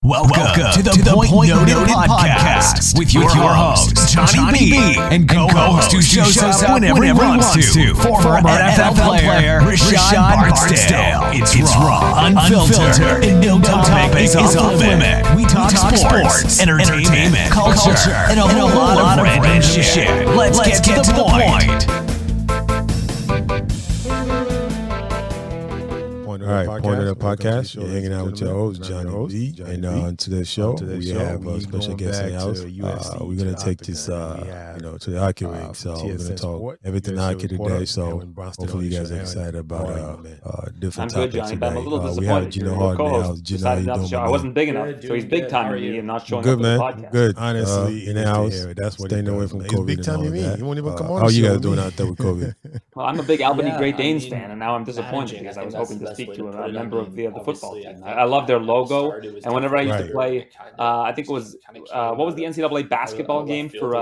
Welcome to the Point Noted Podcast with your host, Johnny B, and co-host who shows up whenever he wants to, former NFL player, Rashad Barnsdale. It's raw, unfiltered, and no topic is off limit. We talk sports, entertainment, culture, and a whole lot of random shit. Let's get to the point. Point of the podcast. You're hanging out with your host, Johnny B. And on today's show, we have a special guest in the house. We're going to take this, to the hockey ring. So we're going to talk everything hockey today. So hopefully you guys are excited about different topics today. I'm a little disappointed. We have Gino Hart in the house. Gino, how you doing? I wasn't big enough, so he's big time to me and not showing good, up man. for the podcast. Good. Honestly, in the house, that's what staying away from COVID. Big time you mean? You won't even come on. How you guys doing out there with COVID? Well, I'm a big Albany Great Danes fan, and now I'm disappointed because I was hoping to speak to a member of the football team. I love their logo, and whenever I used to play, I think it was what was the NCAA basketball game for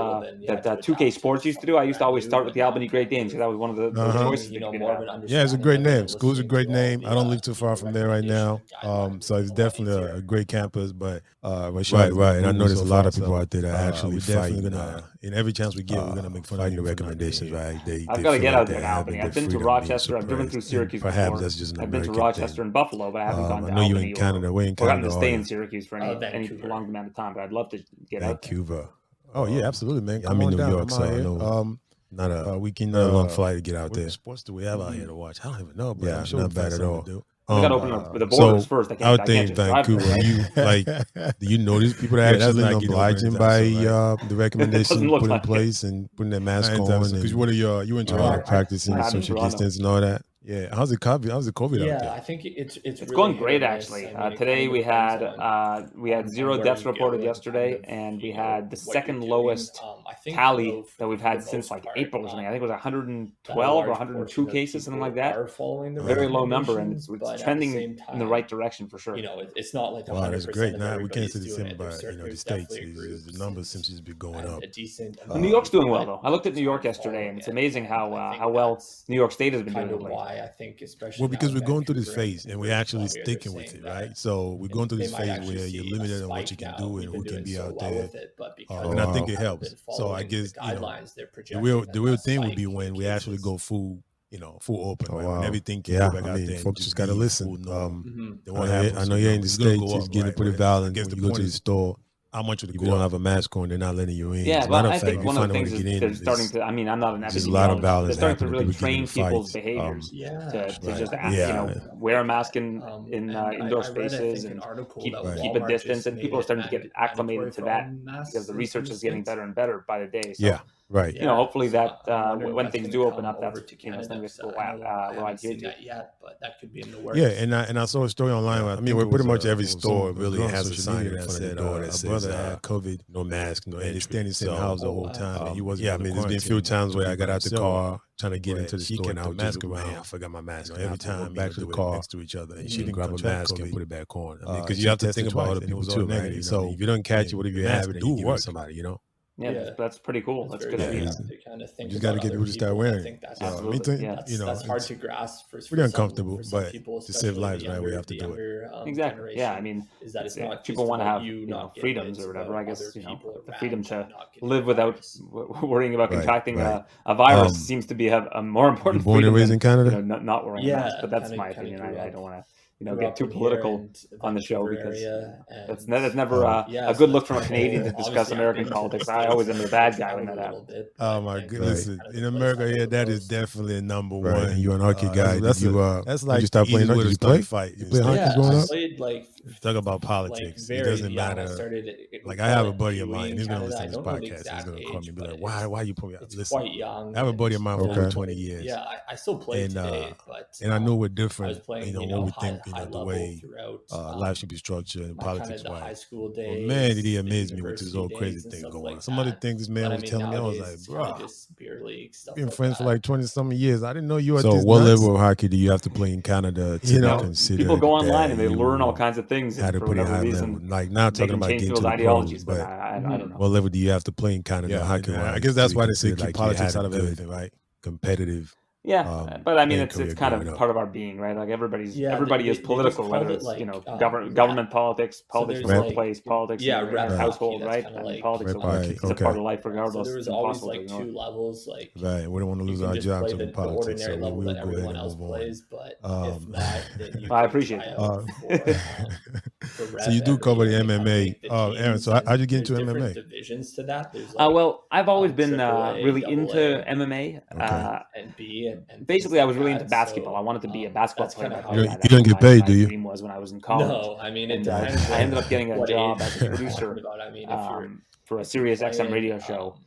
that 2K Sports used to do? I used to always start with the Albany Great Danes because that was one of the choices. Yeah, it's a great name. School's a great name. I don't live too far from there right now, so it's definitely a great campus. But right. And I know there's a lot of people out there that are actually fighting. In every chance we get, we're gonna make fun of the recommendations. Right? I've got to get out there now. I've been to Rochester. I've driven through Syracuse. Perhaps that's just an I've been to American Rochester and Buffalo, but I haven't gone to I know you're Albany in Canada. We're in Canada. to stay in Syracuse for any prolonged amount of time, but I'd love to get out there. Vancouver. Oh yeah, absolutely, man. I'm in New York, so I know. Not a weekend, not a long flight to get out there. What sports do we have out here to watch? I don't even know, but I'm sure not bad at all. We got to open up the borders first. I think Vancouver. Do you notice people that actually obliging by the recommendations put in place and putting their mask on? Because what are you in Toronto practicing social distance and all that? Yeah, how's the COVID out there? Yeah, I think it's really going great actually. Today we had 0 deaths reported yesterday, and we had the second lowest tally that we've had since like April or something. I think it was 112 or 102 cases, something like that. Very low number, and it's trending in the right direction for sure. It's not like wow, that's great. Now we can't say the same about the states. The numbers seem to be going up. New York's doing well though. I looked at New York yesterday, and it's amazing how well New York State has been doing. I think especially because we're going through this phase and we're actually sticking with it, right? So we're going through this phase where you're limited on what you can do and who can be out there, and I think it helps. So I guess the real thing would be when we actually go full open, right? When everything can go back out there. Folks just gotta listen. I know you're in the States, it's getting pretty violent when you go to the store. How much would you don't have a mask on, they're not letting you in. Yeah, but I think one of the things is they're starting to, I'm not an epidemiologist, they're starting to really train people's behaviors to just wear a mask in indoor spaces and keep a distance, and people are starting to get acclimated to that because the research is getting better and better by the day. So, yeah. Right. Hopefully that when things do open up, that's something we'll adhere to. But that could be in the works. Yeah, and I saw a story online. Where pretty much every store really has a sign in front of the door that says had COVID, no mask, no, and they're standing in the house the whole time. And he wasn't. Yeah, there's been a few times where I got out the car trying to get into the store and I was mask around. I forgot my mask. Every time back to the car next to each other, and she didn't grab a mask and put it back on. Because you have to think about other people too, right? So if you don't catch it, whatever you have, do work somebody, Yeah, that's pretty cool. That's good. You just got to get people to start wearing it. That's hard to grasp. Pretty uncomfortable, but to save lives, right? We have to do it. Exactly. Yeah, I mean, people want to have freedoms or whatever. I guess the freedom to live without worrying about contracting a virus seems to be a more important freedom. Born and raised in Canada, not wearing a mask. But that's my opinion. I don't want to. Get too political on the show because that's never a good look from a Canadian to discuss American politics. I always am the bad guy when that happens. Oh my goodness! In America, that is definitely number one. You're an hockey guy. That's like you start playing hockey. You play fight. You play hockey growing up. Talk about politics. It doesn't matter. Like I have a buddy of mine. He's gonna listen to this podcast. He's gonna call me and be like, "Why you put me out?" Listen, I have a buddy of mine for over 20 years. Yeah, I still play today, and I know we're different. What we think. The way life should be structured and politics wise. Well, man, did he amaze me with this whole crazy thing going on. Some other things this man was telling me, I was like, bro, been friends for like 20-something years. I didn't know you were this. So what level of hockey do you have to play in Canada to consider? People go online and they learn all kinds of things. How to put it high level. Like now talking about getting to the pros, but I don't know. What level do you have to play in Canada hockey wise? I guess that's why they say keep politics out of everything, right? Competitive. Yeah, but I mean, it's kind of part of our being, right? Like everybody is political, whether it's government politics, politics in the workplace, politics in your household, right? I mean, politics is a part of life regardless. So there was always like two levels, like right. We don't want to lose our jobs in the politics, ordinary so level we'll that go ahead everyone and else move plays, but on. if not, then you I appreciate it. So you do cover the MMA, Aaron. So how'd you get into MMA? Divisions to that. There's well, I've always been really into MMA. And B and basically, I was really into basketball. I wanted to be a basketball player. You don't get paid, do you? My dream was when I was in college. No, I mean, I ended up getting a job as a producer for a Sirius XM radio show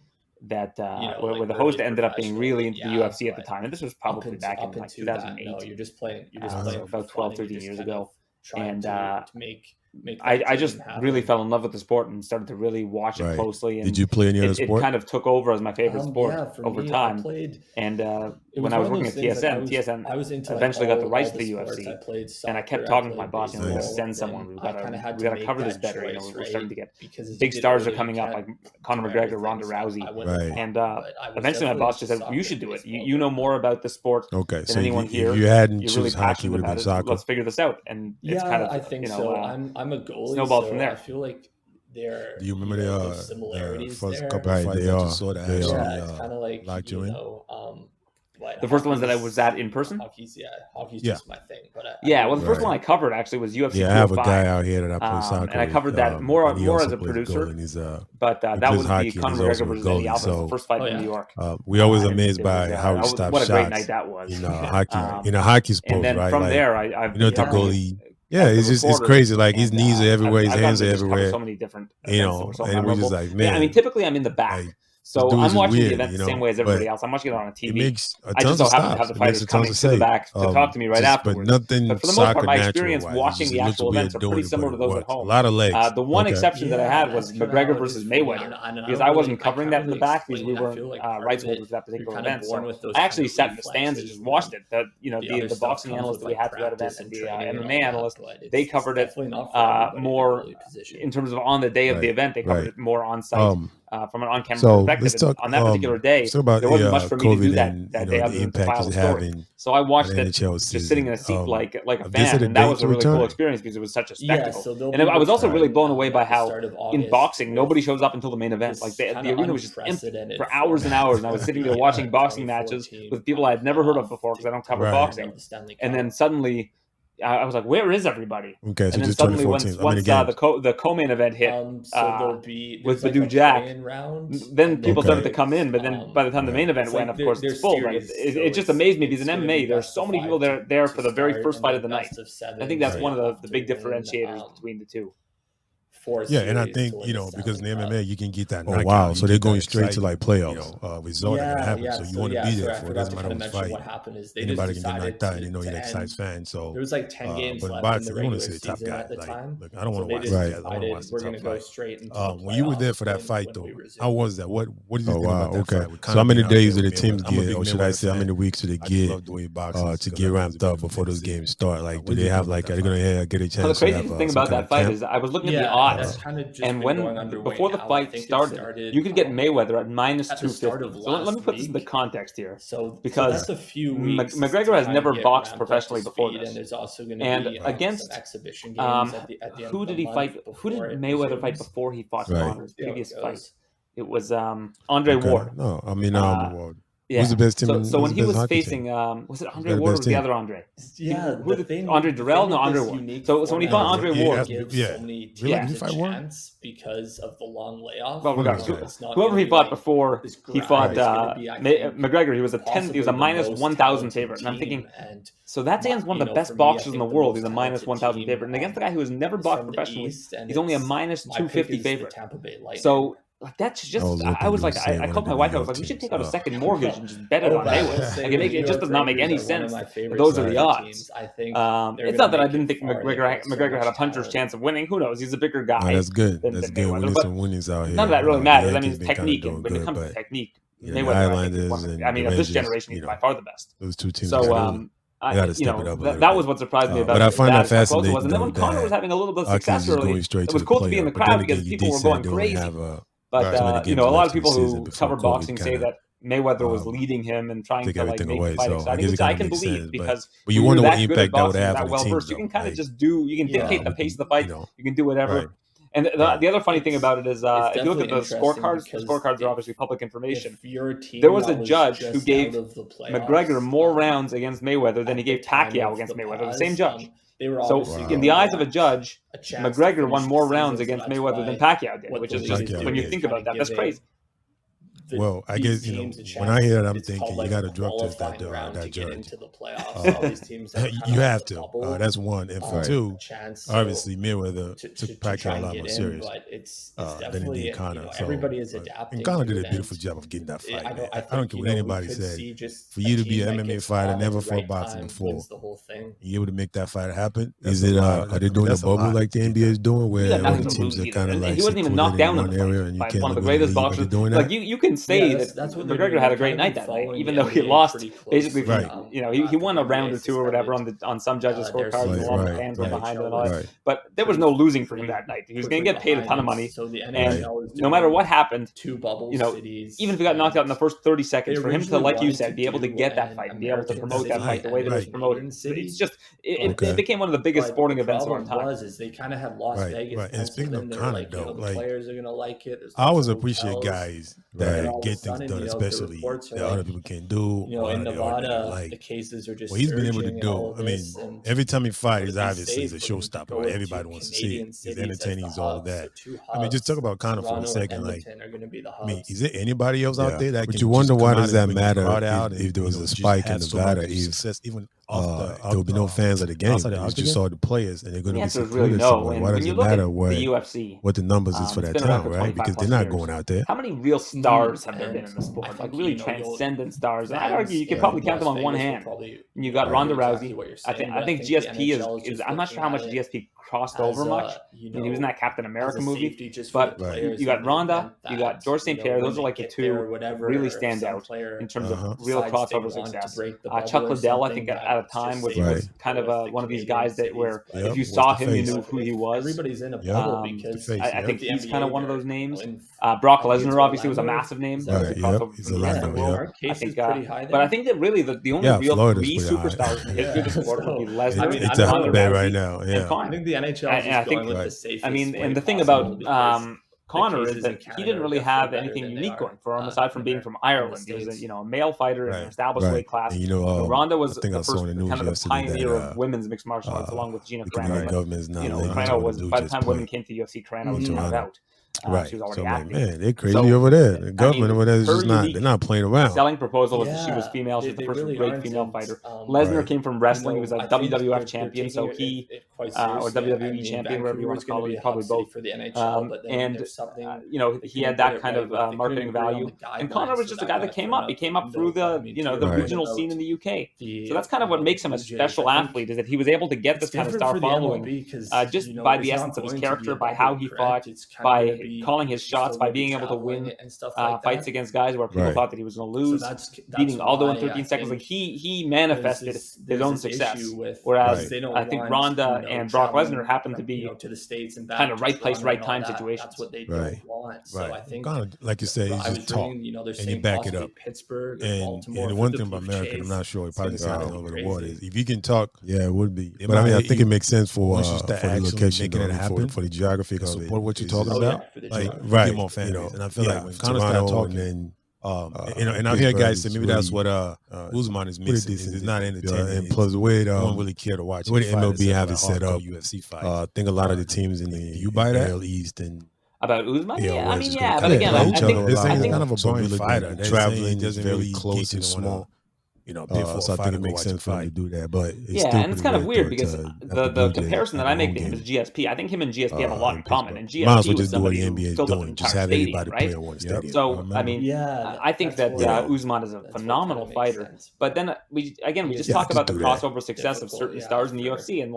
that where the host ended up being really into the UFC at the time. And this was probably back in like 2008. No, you're just playing about 12, 13 years ago. And to make I just really fell in love with the sport and started to really watch it closely. And did you play any other sport? It kind of took over as my favorite sport over time. And when I was working at TSN eventually got the rights to the UFC. And I kept talking to my boss, let's send someone. We got to cover this better. We're starting to get big stars are coming up, like Conor McGregor, Ronda Rousey. And eventually my boss just said, you should do it. You know more about the sport than anyone here. If you hadn't chosen really hockey, would have been soccer. Let's figure this out. And it's kind of, I think so. I'm a goalie, snowballed from there. I feel like there. Do you remember the similarities first there? couple of fights that you saw that it's kind of like locked you in? The first ones that I was at in person? Hockey's just my thing. But the first one I covered actually was UFC 205. Yeah, I have a guy out here that I play soccer and I covered that more as a producer. But that was the Conor McGregor versus Eddie Alvarez, the first fight in New York. We always amazed by how he stopped shots. What a great night that was. Hockey sport, and then right? From there, I've the goalie. Yeah, it's crazy. Like his knees are everywhere, his hands are everywhere. So many different, and we're just like, man. I mean, typically I'm in the back. So I'm watching the event the same way as everybody else. I'm watching it on a TV. It makes I just so happen to have the fighters coming to the back to talk to me right afterwards. But for the most part, my experience watching the actual events are pretty similar to those at home. A lot of legs. The one exception that I had was McGregor versus Mayweather, because I wasn't covering that in the back because we weren't rights holders for that particular event. So I actually sat in the stands and just watched it. The boxing analyst that we had for that event and the MMA analyst, they covered it more in terms of on the day of the event. They covered it more on site. From an on-camera perspective, on that particular day, there wasn't much for me to do that day other than to file a story. So I watched it just sitting in a seat like a fan, and that was a really cool experience because it was such a spectacle. And I was also really blown away by how in boxing, nobody shows up until the main event. Like the arena was just empty for hours and hours, and I was sitting there watching boxing matches with people I had never heard of before because I don't cover boxing. And then suddenly I was like, "Where is everybody?" Okay, so and then just suddenly, once the co-main event hit with Badou Jack, then people started to come in. But then by the time the main event went, of course, it's full. Right? It just amazed me because in MMA, there are so many people there for the very first fight of the night. I think that's one of the big differentiators between the two. Yeah, and I think, because in the MMA, you can get that knockout. Oh, wow. So they're going straight to, like, playoffs result that can happen. So you want to be there for it. It doesn't matter who's fighting. Anybody can get knocked out, and you're an excited fan. So there was like 10 games left in the regular season at the time. Look, I don't want to watch that. I want to watch the top fight. When you were there for that fight, though, how was that? What did you think about that fight? So how many days did the teams get, or should I say, how many weeks do they get to get ramped up before those games start? Like, do they have, like, are they going to get a chance to have the crazy thing about that fight is I was looking at the odds. And before the fight started, you could get Mayweather at minus 250. So let me put this into context here. Because McGregor has never boxed professionally before this. And against exhibition games who did he fight? Who did Mayweather fight before he fought Connor's previous fight? It was Andre Ward. No, I mean Ward. Yeah. Who's the best team? So when he was facing, was it Andre Ward or was the other Andre? Yeah, Andre Durrell? No, Andre Ward. So when he fought Andre Ward, did he fight Ward? Because of the long layoff. Well, regardless, whoever he fought before, he fought McGregor. He was a minus 1,000 favorite, and I'm thinking, so that's against one of the best boxers in the world. He's a minus 1,000 favorite, and against the guy who has never boxed professionally, he's only a minus 250 favorite. So. Like that's just. I was like, I called my wife. I was like, we should take out a second mortgage and just bet it on Mayweather. Like it just does not make any sense. Those are the odds. I think it's not that I didn't think McGregor had a puncher's chance of winning. Who knows? He's a bigger guy. Oh, that's good. That's good. We need some winnings out here. None of that really matters. I mean, technique. And when it comes to technique, Mayweather. I mean, of this generation, he's by far the best. Those two teams. So. That was what surprised me about. But I find that fascinating. And then when Conor was having a little bit of success early, it was cool to be in the crowd because people were going crazy. But a lot of people who cover boxing say that Mayweather was leading him and trying to like make the fight exciting, which I can believe because but you wonder what impact that would have on the team. You can kind of just you can dictate the pace of the fight. You can do whatever. Right. And the other funny thing about it is, if you look at the scorecards are obviously public information. There was a judge who gave McGregor more rounds against Mayweather than he gave Pacquiao against Mayweather, the same judge. So in the eyes of a judge, McGregor won more rounds against Mayweather than Pacquiao did, which is just, when you think about that, that's crazy. Well, I guess when I hear that, I'm thinking you got to drug test that judge. You have to. That's one, and for two, obviously Mayweather took Pacquiao a lot more serious than he did Conor. Everybody is adapting. And Conor did a beautiful job of getting that fight. I don't care what anybody said. For you to be an MMA fighter, never fought boxing before, you able to make that fight happen? Is it? Are they doing a bubble like the NBA is doing, where all the teams are kind of like he wasn't even knocked down in one area and you can't one of the greatest boxers doing that? Like you can say that's what McGregor had a great night that night, even though he lost basically. He won a round or two or whatever on some judges' scorecards, and a lot of fans were behind him and all that. But there was no losing for him that night. He was going to get paid a ton of money, and no matter what happened, even if he got knocked out in the first 30 seconds, for him to, like you said, be able to get that fight and be able to promote that fight the way that it was promoted, it's just it became one of the biggest sporting events of our time. Is they kind of had Las Vegas. Right. And speaking of Conor, though, the players are going to like it. I always appreciate guys that get things done, especially that other people can't do. In Nevada, the cases are just he's been able to do. I mean, every time he fights, he's obviously a showstopper. Right? Everybody wants to see it. He's entertaining, he's all of that. I mean, just talk about Conor for a second. Like, I mean, is there anybody else out there that can? But you wonder why does that matter if there was a spike in Nevada? Even there will be no fans at the game. You just saw the players, and they're going to be secluded somewhere. Why does it matter what the numbers is for that town, right? Because they're not going out there. How many real stars have there been in the sport? Like really transcendent stars. And I'd argue you could probably count them on one hand. And you got Ronda Rousey. I think GSP is. I'm not sure how much GSP crossed over much. I mean, he was in that Captain America movie. But you got Ronda, you got George St. Pierre. Those are like the two really stand out in terms of real crossover success. Chuck Liddell, I think, at a time was kind of one of these guys that where if you saw him, you knew who he was. Everybody's in a bubble because I think he's kind of one of those names. Brock Lesnar obviously was a massive name. He's a lot of them. But I think that really the only real three superstars in the history of the sport would be Lesnar. It's a hotbed right now. I think the NHL is going with the safest. I mean, and the thing about Conor is that he didn't really have anything unique going for him aside from being from Ireland. He was a male fighter in an established weight class. Ronda was the first kind of the pioneer of women's mixed martial arts along with Gina Carano. Carano was, by the time women came to UFC, Carano was not out. She was already active. Man, they're crazy over there. The government over there is just they're not playing around. Selling proposal was that she was female. She's the first great female fighter. Lesnar came from wrestling. He was a WWF champion, so he, or WWE champion, whatever you want to call it, probably both. For the NHL, and he had that kind of marketing value. And Conor was just a guy that came up. He came up through the regional scene in the UK. So that's kind of what makes him a special athlete, is that he was able to get this kind of star following just by the essence of his character, by how he fought, by calling his shots, by being able to win fights against guys where people thought that he was going to lose, beating Aldo in 13 seconds. Like he manifested his own success. Whereas I think Ronda and Brock Lesnar happened to be kind of right place, right time situations. That's what they don't want. So I think, like you say, you just talk and you back it up. And the one thing about America, I'm not sure, it probably sounding over the water, is if you can talk, it would be. But I mean, I think it makes sense for the location, making it happen, for the geography, to support what you're talking about. Get more fans. And I feel like when Conor started talking, and I hear guys say maybe that's what Usman is missing. It's not entertaining. And plus, the way don't really care to watch. The way the MLB have it set up, UFC fight. I think a lot of the teams in the you buy that AL East and. About Usman? But again, I think it's kind of a boring fighter. Traveling, doesn't really close and small. So I think it makes sense for him to do that. But and it's kind of weird because the comparison that I make to him is GSP. I think him and GSP have a lot in common. And GSP was somebody who filled up an entire stadium, right? So, I mean, I think that Usman is a phenomenal fighter. But then we just talk about the crossover success of certain stars in the UFC. And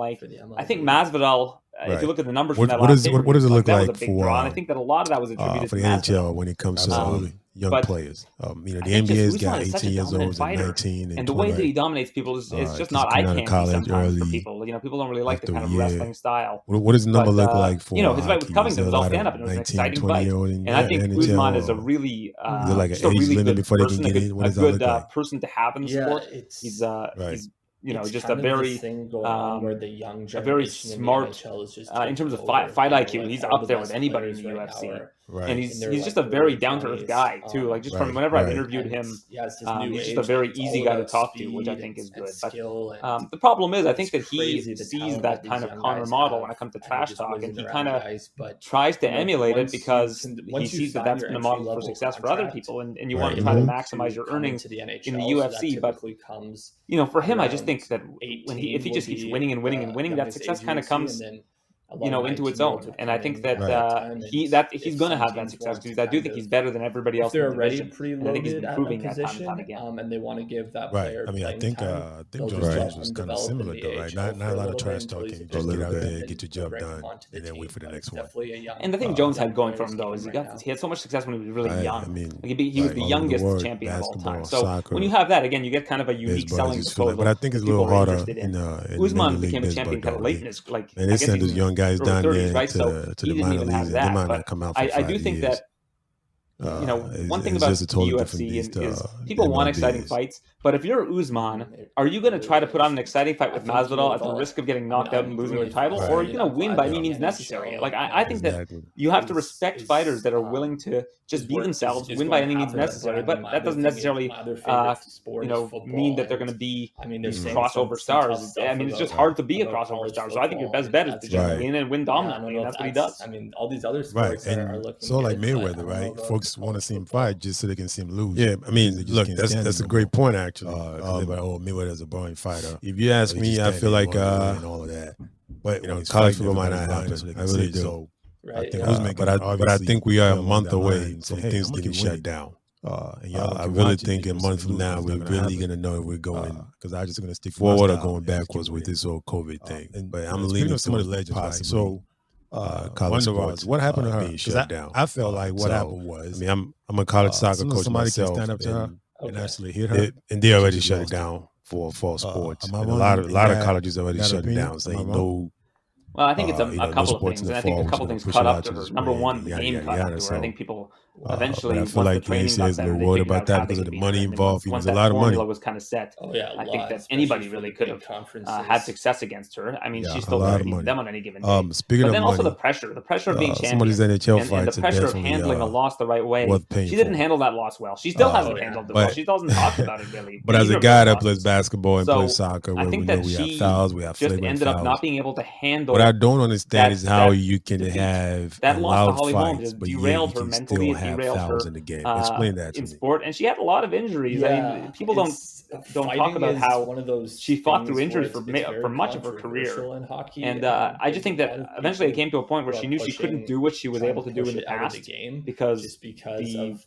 I think Masvidal, if you look at the numbers from that last what does it look like for? And I think that a lot of that was attributed for to the NHL when it comes to young players. The NBA's got 18 years old and 19. And the way that he dominates people is just not eye candy sometimes for people. People don't really like the kind of wrestling style. What does the number look like for his fight with Covington was all stand-up, and it was an exciting fight. And I think Usman is a really like an just a age really limit good before they person, can get in? What does that look like? Person to have in the sport. He's just a very where the young a very smart in terms of fight IQ. He's up there with anybody in the UFC. Right. And he's just a very down-to-earth guy too. Like just from whenever I've interviewed him, he's just a very easy guy to talk to, which I think is good. But the problem is, I think that he sees that kind of Conor model when it comes to trash talk, and he kind of tries to emulate it because he sees that that's been a model for success for other people, and you want to try to maximize your earnings in the UFC. But for him, I just think that if he just keeps winning and winning and winning, that success kind of comes into its own. And I think that he's going to have that success because I do think he's better than everybody else. They're already preloaded, and I think he's been proving that time and position, time again. and they want to give that player. I mean, I think Jones was kind of similar though, right? Not a lot of trash talking. Just get out there, get your job done, and then wait for the next one. And the thing Jones had going for him though is he had so much success when he was really young. I mean, he was the youngest champion of all time. So when you have that, again, you get kind of a unique selling proposal. But I think it's a little harder in Usman became a champion kind of late in his and they send those young guys down there to the minor leagues, and they might not come out for 5 years. I do think that one thing about the UFC is people want exciting fights, but if you're Usman, are you going to try to put on an exciting fight with Masvidal at the risk of getting knocked out and losing your title, or are you going to win by any means necessary? Like I think that you have to respect fighters that are willing to just be themselves, win by any means necessary, but that doesn't necessarily mean that they're going to be these crossover stars. I mean, it's just hard to be a crossover star. So I think your best bet is to just win and win dominantly, and that's what he does. I mean, all these other sports are looking so like Mayweather, right? Folks want to see him fight just so they can see him lose. Yeah, I mean, look, that's a great point actually. Mayweather's a boring fighter. If you ask me, I feel like and all of that. But college football might not happen. I really do. So I think, but I think we are a month away from things getting shut down. I really think a month from now we're really gonna know if we're going because I'm just gonna stick forward or going backwards with this whole COVID thing. But I'm leaning some of the legends. So college sports. What happened to her? Being shut down. I felt like what happened was. I mean, I'm a college soccer coach myself. Stand up to her and actually hit her, and they already shut it down for fall sports. And a lot of colleges already shut it down, saying no. Well, I think it's a couple of things, and I think a couple of things caught up to her. Number one, the game caught up to her. I think people eventually, I feel like the NCAA is a little worried about that because of the money involved. There's a lot of money. Was kind of set. I think that anybody really could have had success against her. I mean, she's still going to beat them on any given day. Speaking but of then money, also the pressure of being champion, some of these NHL fights, and the pressure of handling a loss the right way. She didn't handle that loss well. She still hasn't handled it well. She doesn't talk about it really. But as a guy that plays basketball and plays soccer, where we know we have fouls, we have just ended up not being able to handle. What I don't understand is how you can have that loss to Holly Holm fights, just derailed her mentally. It derailed her game. Explain that to in sport, and she had a lot of injuries. I mean, people don't talk about how she fought through injuries for much of her career. And I just think that eventually it came to a point where she knew she couldn't do what she was able to do in the past because the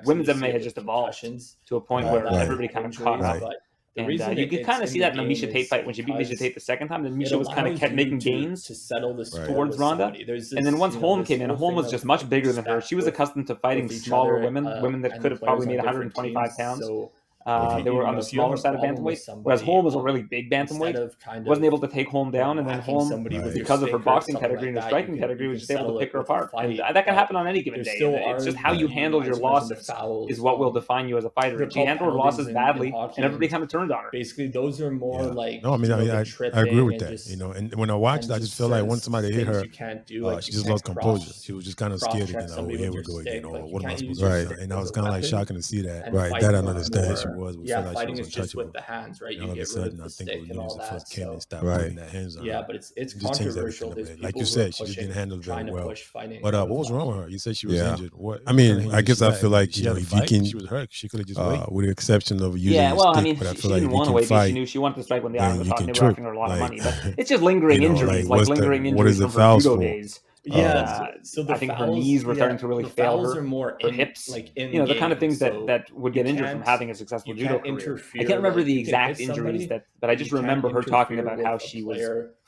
women's MMA had just evolved to a point where everybody kind of caught up. And you could kind of see that in the Misha Tate fight when she beat Misha Tate the second time. Then Misha was kind of kept making gains to settle this towards Ronda. And then once Holm came in, Holm was just much bigger than her. She was accustomed to fighting smaller women that could have probably made 125 pounds. They were on the smaller side of bantamweight, whereas Holm was a really big bantamweight. Wasn't able to take Holm down, and then Holm, because of her boxing pedigree and her striking pedigree, was just able to pick her apart. And that can happen on any given day. It's just how you handle your losses is what will define you as a fighter. And she handled her losses badly, and everybody kind of turned on her. Basically, those are more like no. I mean, I agree with that. And when I watched, I just felt like once somebody hit her, she just lost composure. She was just kind of scared again. Oh, here we go again. Oh, what am I supposed to do? And I was kind of like shocking to see that. Right, that I understand. She was. Fighting is just with the hands, right? You get rid of the stick and all that. Yeah, but it's controversial. Like you said, she just didn't handle it very well. But what was wrong with her? You said she was injured. What? I mean, I guess I feel like if you can, she was hurt. She could have just waited. With the exception of using a stick, but I feel like if you can fight, she knew she wanted to strike when the Irish were talking about her a lot of money. But it's just lingering injuries, like lingering injuries from her judo days. So I think her knees were starting to really fail her. Her hips, the kind of things that would get injured from having a successful judo career. I can't remember the exact injuries but I just remember her talking about how she was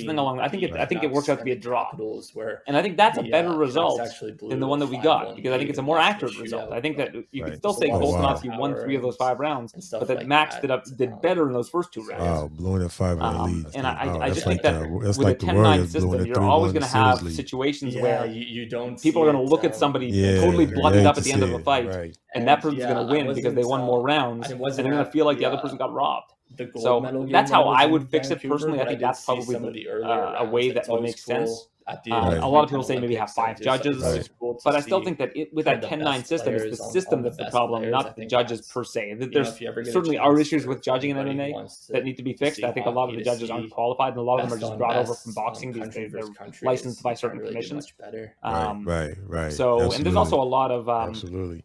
something along. I think it works out to be a draw, and I think that's a better result than the one that we got, because I think it's a more accurate result. I think that you could still say Volkanovski won 3 of those 5 rounds, but that Max did better in those first 2 rounds. Wow, blowing that 5 leads. And I just think like that with a 10-9 system, you're always going to have situations where you don't people are going to look at somebody totally bloodied up at the end of a fight, right. and that person's going to win because they won more rounds, and they're going to feel like the other person got robbed. So that's how I would fix it personally. I think that's probably a way that would make sense. A lot of people say maybe have 5 judges, but I still think that with that 10-9 system, it's the system that's the problem, not the judges per se. There's certainly are issues with judging in MMA that need to be fixed. I think a lot of the judges aren't qualified, and a lot of them are just brought over from boxing. They're licensed by certain commissions. Right. So, and there's also a lot of absolutely.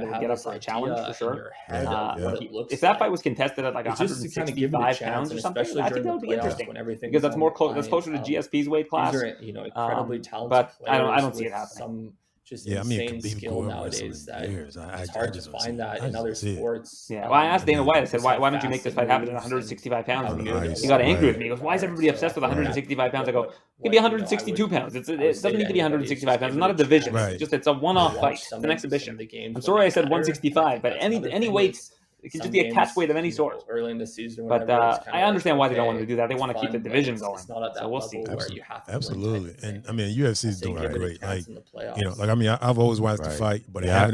kind of get up for a challenge for sure. If that fight was contested at like 165 pounds or something, I think that would be interesting because that's closer to GSP's weight class. Incredibly talented but I don't see it happening. Just insane skill nowadays that it's hard to find that in other sports. Yeah, well, I asked Dana White. I said, "Why don't you make this fight happen at 165 pounds?" And he got angry with me. He goes, "Why is everybody obsessed with 165 pounds?" I go, "It could be 162 pounds. It doesn't need to be 165 pounds. It's not a division. It's a one-off fight. It's an exhibition." I'm sorry I said 165, but any weight. It can just be a catch weight of any sort. Early in the season, but I understand why they don't want to do that. They want to keep the division going. So we'll see. Absolutely. And I mean, UFC is doing great. Like, I've always watched the fight, but I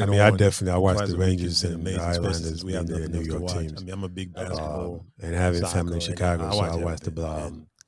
watched the Rangers and the Islanders. We have the New York teams. I mean, I'm a big basketball and having family in Chicago, so I watched the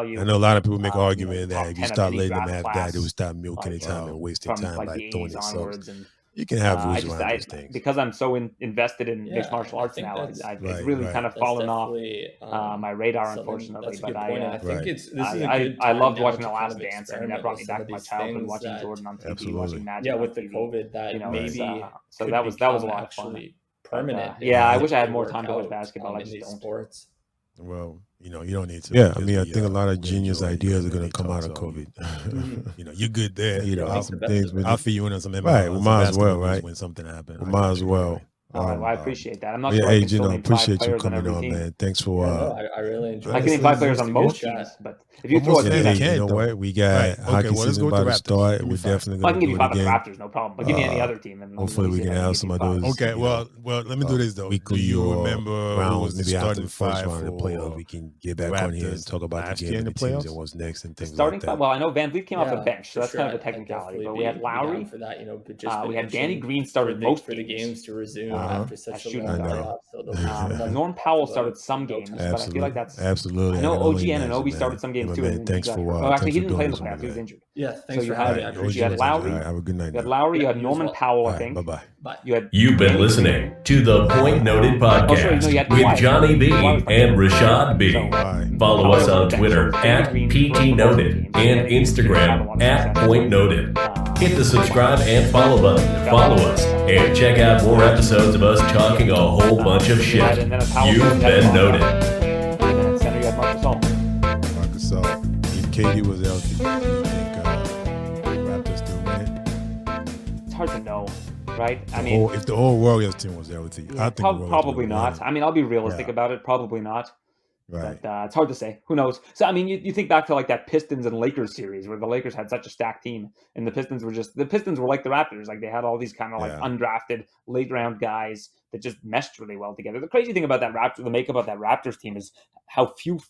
tell you. I know a lot of people make argument top that if 10 you of start any letting them draft have class, that, they will stop milking like, the time and wasting from time like by the throwing 80s it subs. onwards. And You can have I rules just, around those things. because I'm so invested in mixed martial arts think now, that's- it's really kind of That's fallen off definitely, my radar, something- unfortunately. That's a But good point. And I think Right. this is a I good I time loved now watching to The kind Last of Dance. I mean, that experiment brought with me some back of to my these childhood, things watching that- Jordan on TV, Absolutely. watching Magic. Yeah, on with the TV. COVID that You know, maybe so could that was a become lot of fun. actually permanent. But, yeah, I if wish I had they more work time to watch out, basketball. I in just these don't. sports. Well, you don't need to. Yeah, I mean, I think a lot of genius ideas are going to come out of COVID. You're good there. make some the best things. of it. I'll feed you in on some Right, we might as well, right? when something happens. We might as well. All right, well, I appreciate that. I'm not Yeah, sure I hey, can still Gino, name 5 appreciate you players on coming every on, team. man. Thanks for. Yeah, no, I really enjoyed I it. can name 5 players on It's a most good teams, chat. but if you throw a Almost team, hey, at- you know what? We got Right. hockey Okay, well, let's season go about to to Raptors. start. Give me We're 5. definitely I going can to give do you it 5 on the again. Raptors, no problem. But give me any other team, and Hopefully, we can have some of those. Okay, well, let me do this though. Weekly Do you or remember who was rounds, the maybe after starting the first five round of the for playoffs, we can get back on here and Raptors talk about last the year game in of the the teams playoffs? and what's next and things starting like five. that. Well, I know Van Vliet came off the Yeah, bench, so for that's kind of sure. a technicality. I'd But we had definitely be down Lowry. for that, but just We had mention Danny Green started most for the games. games to resume. after such a long layoff. So Norm Powell started some games, but I feel like that's absolutely. I know OG Anunoby started some games too. Man, thanks for Oh, actually, he didn't play in the this, playoffs. He was injured. Yeah, thanks so for having me. You had Lowry. Have a good night. You had Lowry. You had you Norman as well. Powell, I think. Bye-bye. Bye. You've been listening to the Point Noted podcast with Johnny B and Rashad B. Follow us on Twitter at PT Noted and Instagram at Point Noted. Hit the subscribe and follow button to follow us and check out more episodes of us talking a whole bunch of shit. You've been noted. Center, you had Marc Gasol. If KD was healthy, do you think the Raptors still win it? It's hard to know, right? If the whole Warriors team was healthy, I think probably not. I mean, I'll be realistic about it. Probably not. Right. But it's hard to say. Who knows? So, I mean, you think back to like that Pistons and Lakers series where the Lakers had such a stacked team and the Pistons were like the Raptors. Like they had all these kind of like undrafted late round guys that just meshed really well together. The crazy thing about the makeup of that Raptors team is how few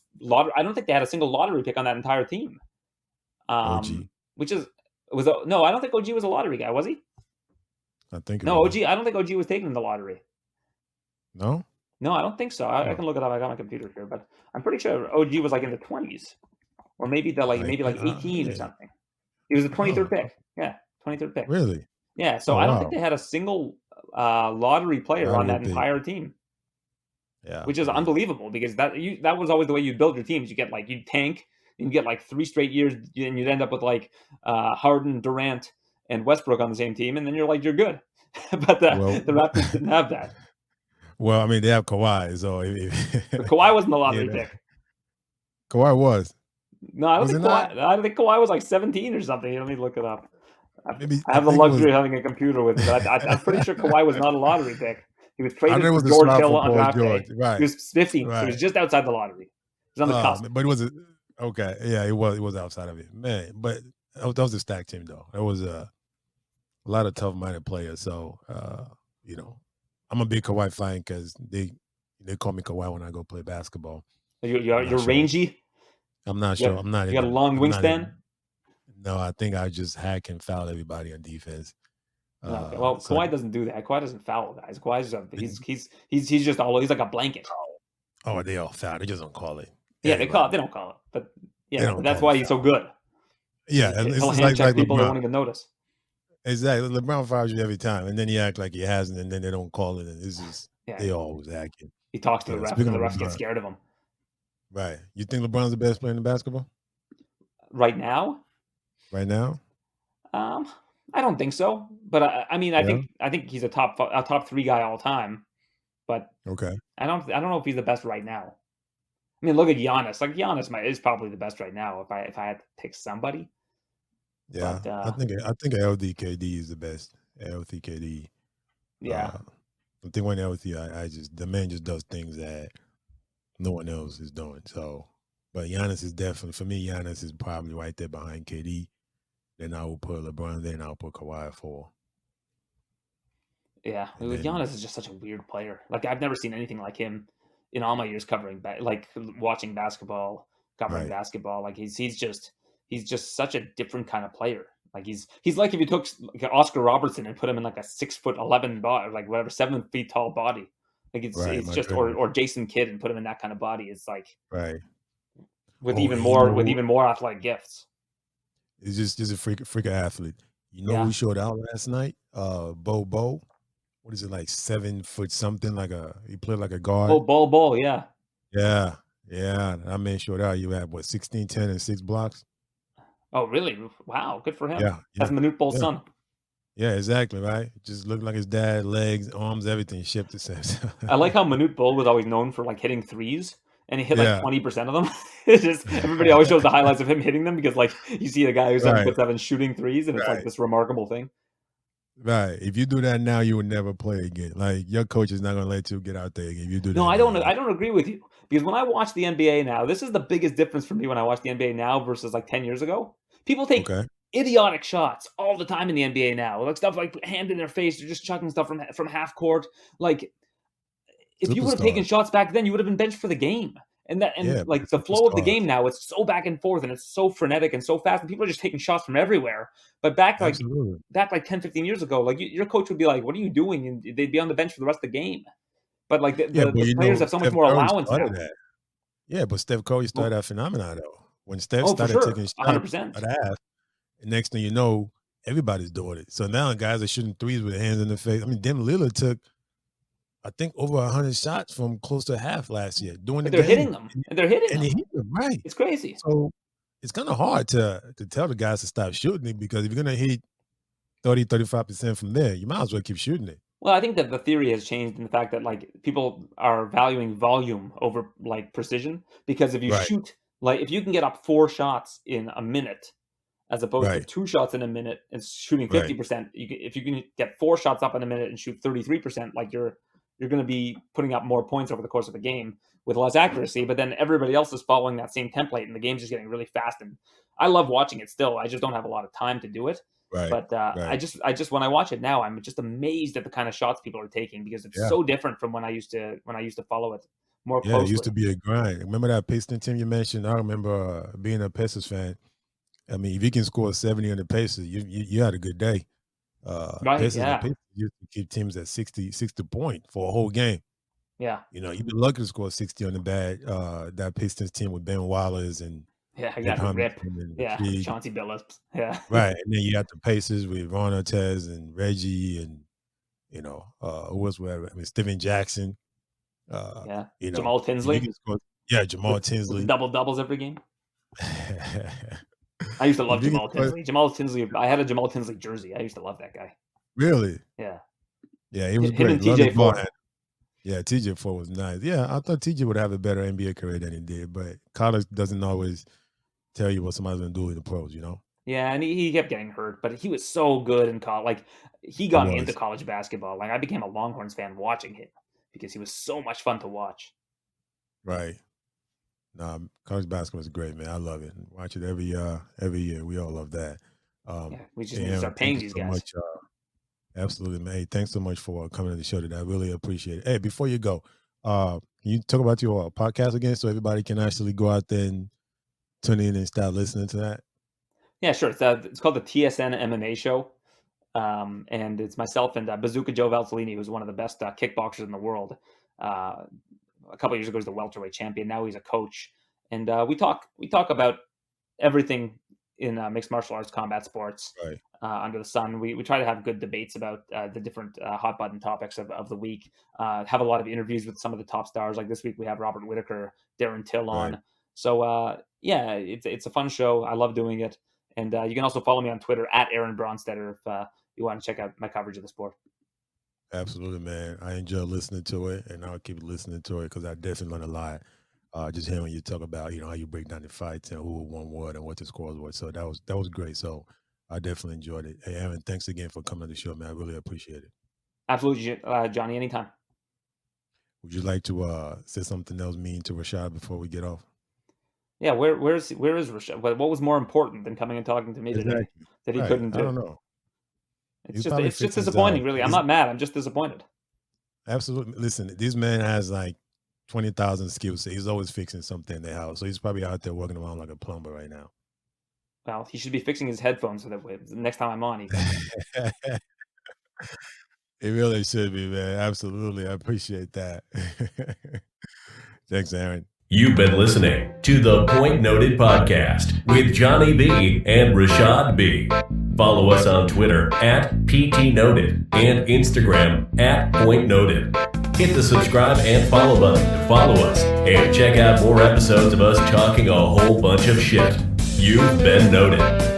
I don't think they had a single lottery pick on that entire team. OG. I don't think OG was a lottery guy, was he? I think OG. I don't think OG was taken in the lottery. No? No, I don't think so. I can look it up. I got my computer here, but I'm pretty sure OG was like in the 20s, or maybe 18 or something. He was the 23rd pick. Yeah, 23rd pick. Really? Yeah. So I don't think they had a single lottery player on that entire team. Yeah, which is unbelievable because that was always the way you build your teams. You get you'd tank, and you get like 3 straight years, and you'd end up with like Harden, Durant, and Westbrook on the same team, and then you're good. But the Raptors didn't have that. Well, I mean, they have Kawhi, so Kawhi wasn't the lottery pick. Kawhi was. No, I don't think Kawhi. I think Kawhi was like 17 or something. Let me look it up. I have the luxury of having a computer with me, but I'm pretty sure Kawhi was not a lottery pick. He was traded for George Hill on draft day. Right. He was 15. Right. He was just outside the lottery. He was on the cusp. But it was okay. Yeah, it was outside of it, man. But that was a stacked team, though. There was a lot of tough-minded players. So I'm a big Kawhi fan because they call me Kawhi when I go play basketball. You're rangy? I'm not sure. I'm not. You got a long wingspan? No, I think I just hack and foul everybody on defense. Okay. Well, Kawhi doesn't do that. Kawhi doesn't foul guys. Kawhi's he's just he's like a blanket. Oh, they all foul. They just don't call it. Yeah, they don't call it. But that's why he's so good. Yeah, he'll hand check people that won't even notice. Exactly. LeBron fouls you every time, and then he act like he hasn't, and then they don't call it, and it's just they always acting. He talks to the refs, and the refs get scared of him. Right. You think LeBron's the best player in basketball? Right now? I don't think so. But I think he's a top 3 guy all time. But okay, I don't know if he's the best right now. I mean, look at Giannis. Like Giannis is probably the best right now. If I had to pick somebody. Yeah, but, I think LDKD is the best. LDKD. Yeah. I think when healthy, the man just does things that no one else is doing. So, but Giannis is definitely, for me, Giannis is probably right there behind KD. Then I will put LeBron. Then I'll put Kawhi 4. Yeah, Giannis is just such a weird player. Like I've never seen anything like him in all my years covering, watching basketball, covering basketball. Like he's just such a different kind of player. Like he's like if you took Oscar Robertson and put him in like a 6'11" body, like whatever 7 feet tall body. Like it's just or Jason Kidd and put him in that kind of body. It's like with even more athletic gifts. It's just a freak athlete. Who showed out last night? Bo. What is it, like 7 foot something? He played like a guard. Oh, Bo, yeah. Yeah. That man showed out. You had 16, 10, and 6 blocks. Oh, really? Wow, good for him. Yeah. That's Manute Bol's son. Yeah, exactly, right? Just looked like his dad, legs, arms, everything shipped the same. I like how Manute Bol was always known for hitting threes, and he hit 20% of them. It's just everybody always shows the highlights of him hitting them because you see a guy who's 7'7" shooting threes, and it's like this remarkable thing. Right. If you do that now, you would never play again. Like your coach is not going to let you get out there again. If you do that. No, I don't agree with you because when I watch the NBA now, this is the biggest difference for me when I watch the NBA now versus 10 years ago. People take idiotic shots all the time in the NBA now, like stuff like hand in their face. They're just chucking stuff from half court. Like if you would have taken shots back then, you would have been benched for the game. And like the flow of the game now, it's so back and forth and it's so frenetic and so fast, and people are just taking shots from everywhere. But back like 10, 15 years ago, like your coach would be like, "What are you doing?" And they'd be on the bench for the rest of the game. But like the players have so much more allowance now. Yeah, but Steph Curry started that phenomenon though. When Steph started taking shots 100%. at half, next thing you know, everybody's doing it. So now guys are shooting threes with their hands in the face. I mean, Damian Lillard took, I think, over 100 shots from close to half last year. They're hitting them. And they're hitting them. He hit them, right. It's crazy. So it's kind of hard to tell the guys to stop shooting it, because if you're going to hit 30, 35% from there, you might as well keep shooting it. Well, I think that the theory has changed in the fact that like people are valuing volume over like precision, because if you shoot, like if you can get up 4 shots in a minute as opposed to 2 shots in a minute and shooting 50%, if you can get 4 shots up in a minute and shoot 33%, like you're going to be putting up more points over the course of the game with less accuracy, but then everybody else is following that same template and the game's just getting really fast. And I love watching it still. I just don't have a lot of time to do it. Right. But I just when I watch it now, I'm just amazed at the kind of shots people are taking, because it's so different from when I used to follow it more closely. It used to be a grind. Remember that Pistons team you mentioned? I remember being a Pistons fan. I mean, if you can score 70 on the Pacers, you had a good day. Pistons used to keep teams at 60 point for a whole game. Yeah. You know, you've been lucky to score 60 on the bad that Pistons team with Ben Wallace and exactly. Rip. Chauncey Billups. Yeah. Right. And then you got the Pacers with Ron Artest and Reggie and, you know, who else? I mean, Steven Jackson. You know, Jamal Tinsley. Jamal Tinsley. Double doubles every game. I used to love Jamal Tinsley. Jamal Tinsley. I had a Jamal Tinsley jersey. I used to love that guy. Really? Yeah. Yeah, he was Him great. and TJ Ford. Yeah, TJ Ford was nice. Yeah, I thought TJ would have a better NBA career than he did, but college doesn't always tell you what somebody's going to do in the pros, you know? Yeah, and he kept getting hurt, but he was so good in college. Like, he got me into college basketball. Like, I became a Longhorns fan watching him because he was so much fun to watch. Right. College basketball is great, man. I love it. Watch it every year. We all love that. We just need to start paying these guys. Absolutely, man. Hey, thanks so much for coming to the show today. I really appreciate it. Hey, before you go, can you talk about your podcast again so everybody can actually go out there and tune in and start listening to that? Yeah, sure. It's called the TSN MMA Show. And it's myself and Bazooka Joe Valtellini, who's one of the best kickboxers in the world. A couple of years ago, he was the welterweight champion. Now he's a coach. And we talk about everything in mixed martial arts, combat sports, under the sun. We try to have good debates about the different hot button topics of the week. Have a lot of interviews with some of the top stars. Like this week, we have Robert Whittaker, Darren Till on. Right. So it's a fun show. I love doing it. And you can also follow me on Twitter at Aaron Bronsteter if you want to check out my coverage of the sport. Absolutely, man. I enjoy listening to it, and I'll keep listening to it because I definitely learned a lot. Just hearing you talk about, how you break down the fights and who won what and what the scores were. So that was great. So I definitely enjoyed it. Hey, Aaron, thanks again for coming on the show, man. I really appreciate it. Absolutely, Johnny. Anytime. Would you like to say something else mean to Rashad before we get off? Yeah, where is Rashad? What was more important than coming and talking to me today that he couldn't do? I don't know. It's just disappointing, really. I'm not mad. I'm just disappointed. Absolutely. Listen, this man has like 20,000 skills. So he's always fixing something in the house. So he's probably out there working around like a plumber right now. Well, he should be fixing his headphones so that way next time I'm on, he can. It really should be, man. Absolutely. I appreciate that. Thanks, Aaron. You've been listening to the Point Noted Podcast with Johnny B and Rashad B. Follow us on Twitter at PTNoted and Instagram at Point Noted. Hit the subscribe and follow button to follow us and check out more episodes of us talking a whole bunch of shit. You've been noted.